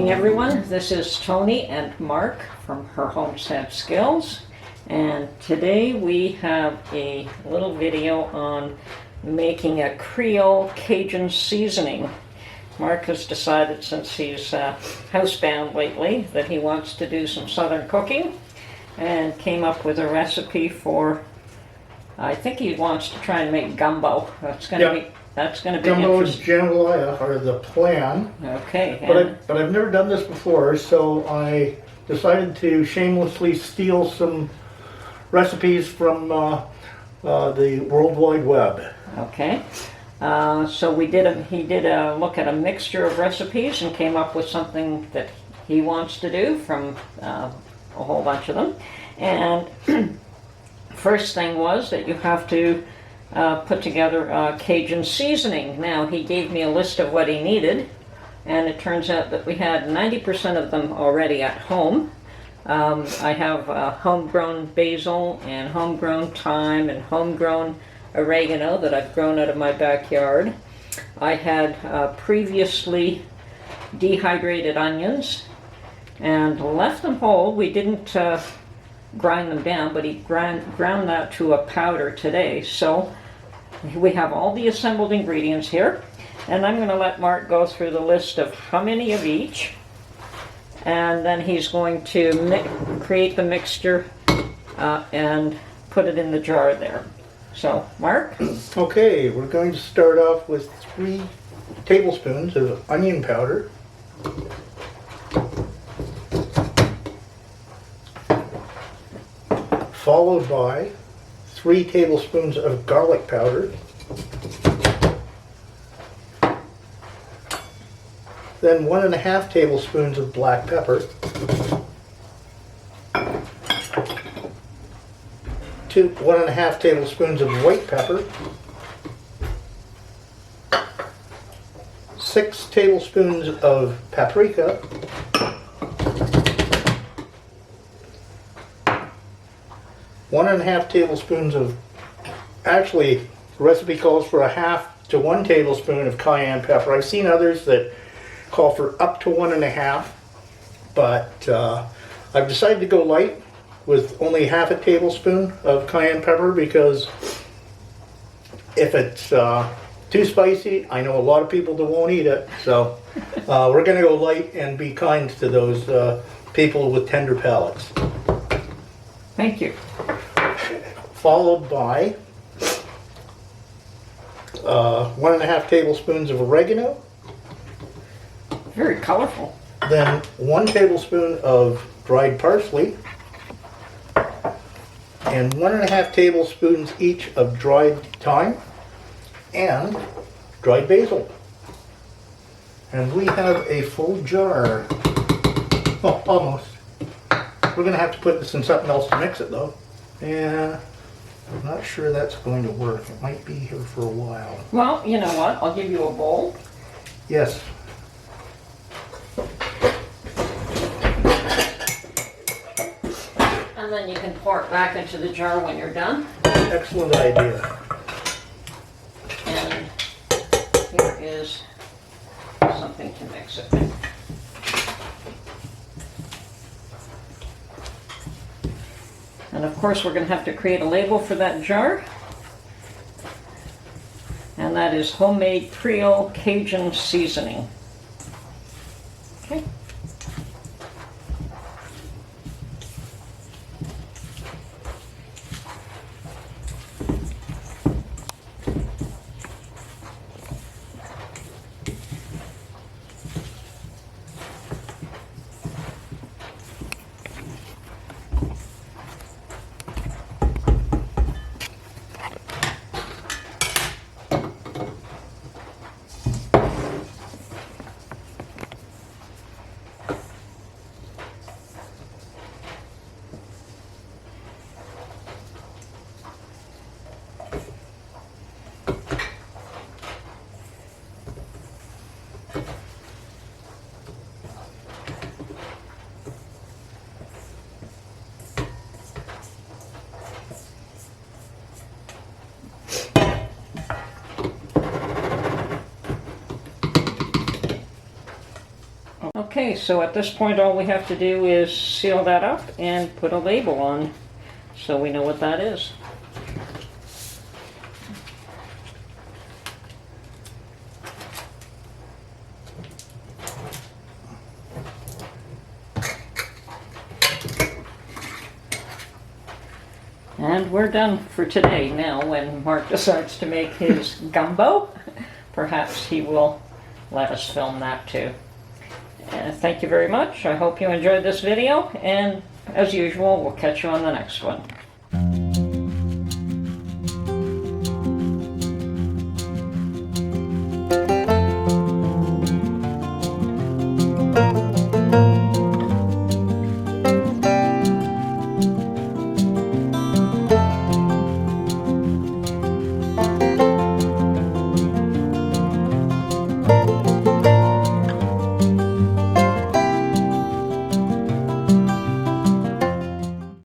morning, everyone. This is Tony and Mark from Her Homestead Skills, and today we have a little video on making a Creole Cajun seasoning. Mark has decided, since he's housebound lately, that he wants to do some southern cooking and came up with a recipe for, I think he wants to try and make gumbo. That's going to be Gumbo and jambalaya are the plan. Okay. But I've never done this before, so I decided to shamelessly steal some recipes from the World Wide Web. Okay. So he did a look at a mixture of recipes and came up with something that he wants to do from a whole bunch of them. And first thing was that you have to put together Cajun seasoning. Now, he gave me a list of what he needed, and it turns out that we had 90% of them already at home. I have homegrown basil and homegrown thyme and homegrown oregano that I've grown out of my backyard. I had previously dehydrated onions and left them whole. We didn't grind them down, but he ground that to a powder today. So we have all the assembled ingredients here, and I'm going to let Mark go through the list of how many of each, and then he's going to create the mixture and put it in the jar there. So, Mark? Okay, we're going to start off with 3 tablespoons of onion powder. Followed by 3 tablespoons of garlic powder. Then 1.5 tablespoons of black pepper. 1.5 tablespoons of white pepper. 6 tablespoons of paprika. 1.5 tablespoons of, actually, the recipe calls for 1/2 to 1 tablespoon of cayenne pepper. I've seen others that call for up to 1.5, but I've decided to go light with only 1/2 tablespoon of cayenne pepper, because if it's too spicy, I know a lot of people that won't eat it, so we're going to go light and be kind to those people with tender palates. Thank you. Followed by 1.5 tablespoons of oregano. Very colorful. Then 1 tablespoon of dried parsley. And 1.5 tablespoons each of dried thyme and dried basil. And we have a full jar. Oh, almost. We're going to have to put this in something else to mix it, though. Yeah, I'm not sure that's going to work. It might be here for a while. Well, you know what? I'll give you a bowl. Yes. And then you can pour it back into the jar when you're done. Excellent idea. And here is something to mix it with. And of course, we're going to have to create a label for that jar. And that is homemade Creole Cajun seasoning. Okay. Okay, so at this point all we have to do is seal that up and put a label on so we know what that is. And we're done for today. Now when Mark decides to make his gumbo, perhaps he will let us film that too. Thank you very much. I hope you enjoyed this video, and as usual, we'll catch you on the next one.